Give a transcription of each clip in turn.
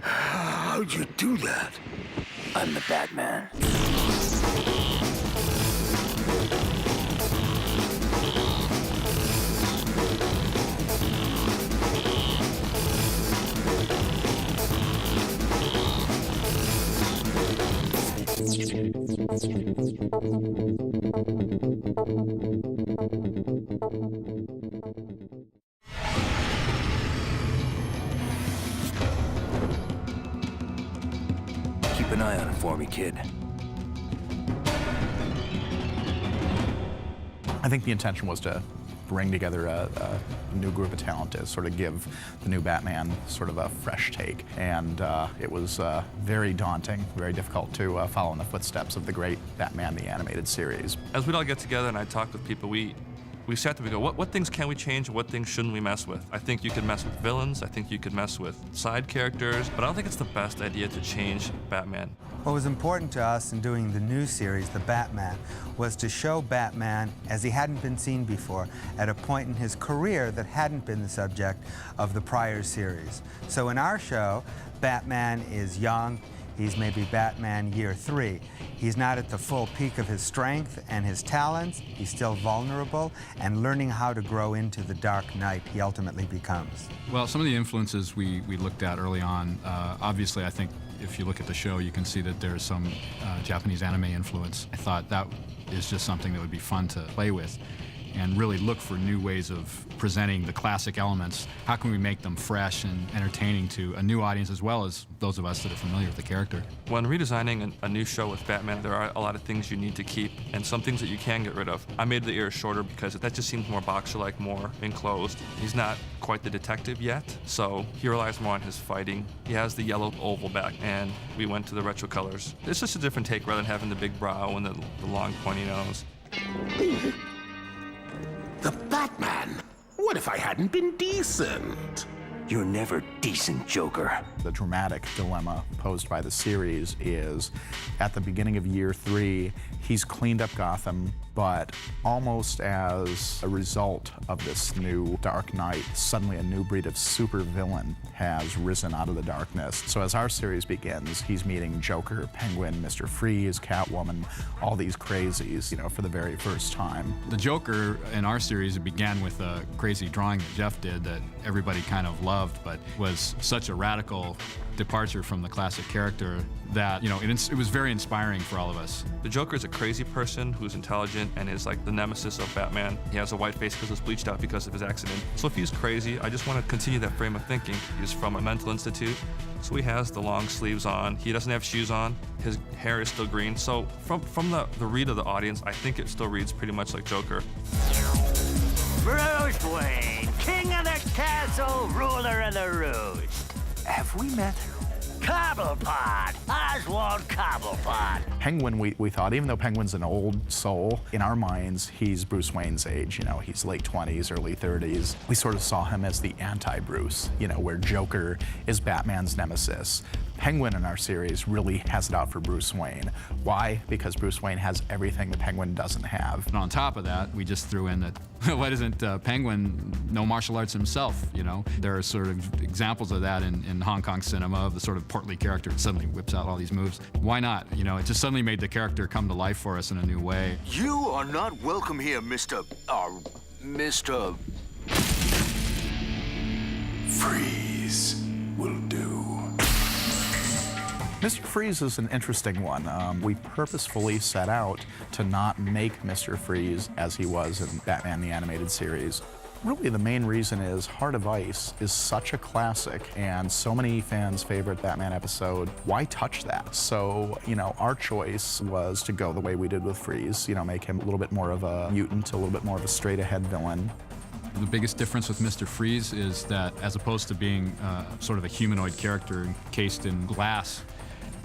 How'd you do that? I'm the Batman. Keep an eye on it for me, kid. I think the intention was to bring together a new group of talent to sort of give the new Batman sort of a fresh take. And it was very daunting, very difficult to follow in the footsteps of the great Batman the Animated Series. As we'd all get together and I talk with people, we sat there, we go, what things can we change and what things shouldn't we mess with? I think you could mess with villains, I think you could mess with side characters, but I don't think it's the best idea to change Batman. What was important to us in doing the new series, The Batman, was to show Batman as he hadn't been seen before at a point in his career that hadn't been the subject of the prior series. So in our show, Batman is young. He's maybe Batman year 3. He's not at the full peak of his strength and his talents. He's still vulnerable and learning how to grow into the Dark Knight he ultimately becomes. Well, some of the influences we looked at early on, obviously I think if you look at the show, you can see that there's some Japanese anime influence. I thought that is just something that would be fun to play with and really look for new ways of presenting the classic elements. How can we make them fresh and entertaining to a new audience as well as those of us that are familiar with the character? When redesigning a new show with Batman, there are a lot of things you need to keep and some things that you can get rid of. I made the ears shorter because that just seems more boxer-like, more enclosed. He's not quite the detective yet, so he relies more on his fighting. He has the yellow oval back, and we went to the retro colors. It's just a different take rather than having the big brow and the long pointy nose. The Batman? What if I hadn't been decent? You're never decent, Joker. The dramatic dilemma posed by the series is, at the beginning of year 3, he's cleaned up Gotham, but almost as a result of this new Dark Knight, suddenly a new breed of supervillain has risen out of the darkness. So as our series begins, he's meeting Joker, Penguin, Mr. Freeze, Catwoman, all these crazies, you know, for the very first time. The Joker in our series began with a crazy drawing that Jeff did that everybody kind of loved, but was such a radical departure from the classic character that, you know, it was very inspiring for all of us. The Joker is a crazy person who's intelligent and is like the nemesis of Batman. He has a white face because it's bleached out because of his accident. So if he's crazy, I just want to continue that frame of thinking. He's from a mental institute, so he has the long sleeves on. He doesn't have shoes on. His hair is still green. So from the read of the audience, I think it still reads pretty much like Joker. Bruce Wayne, king of the castle, ruler of the roost. Have we met? Cobblepot, Oswald Cobblepot. Penguin, we thought, even though Penguin's an old soul, in our minds, he's Bruce Wayne's age. You know, he's late 20s, early 30s. We sort of saw him as the anti-Bruce, you know, where Joker is Batman's nemesis. Penguin in our series really has it out for Bruce Wayne. Why? Because Bruce Wayne has everything the Penguin doesn't have. And on top of that, we just threw in that, why doesn't Penguin know martial arts himself, you know? There are sort of examples of that in Hong Kong cinema, of the sort of portly character that suddenly whips out all these moves. Why not? You know, it just suddenly made the character come to life for us in a new way. You are not welcome here, Mr. Freeze will do. Mr. Freeze is an interesting one. We purposefully set out to not make Mr. Freeze as he was in Batman the Animated Series. Really, the main reason is Heart of Ice is such a classic and so many fans' favorite Batman episode. Why touch that? So, you know, our choice was to go the way we did with Freeze, you know, make him a little bit more of a mutant, a little bit more of a straight-ahead villain. The biggest difference with Mr. Freeze is that, as opposed to being sort of a humanoid character encased in glass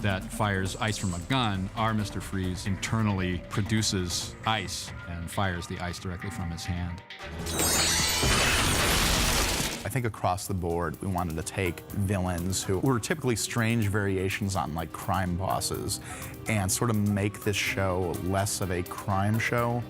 that fires ice from a gun, our Mr. Freeze internally produces ice and fires the ice directly from his hand. I think across the board, we wanted to take villains who were typically strange variations on like crime bosses and sort of make this show less of a crime show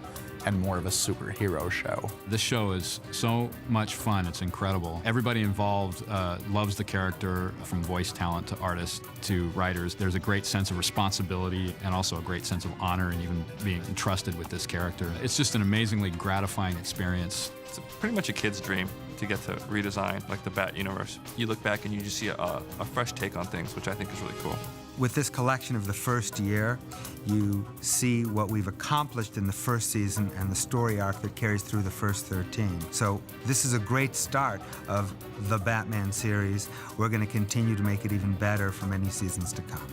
and more of a superhero show. This show is so much fun. It's incredible. Everybody involved loves the character, from voice talent to artists to writers. There's a great sense of responsibility and also a great sense of honor in even being entrusted with this character. It's just an amazingly gratifying experience. It's pretty much a kid's dream to get to redesign like the Bat universe. You look back and you just see a fresh take on things, which I think is really cool. With this collection of the first year, you see what we've accomplished in the first season and the story arc that carries through the first 13. So this is a great start of the Batman series. We're going to continue to make it even better for many seasons to come.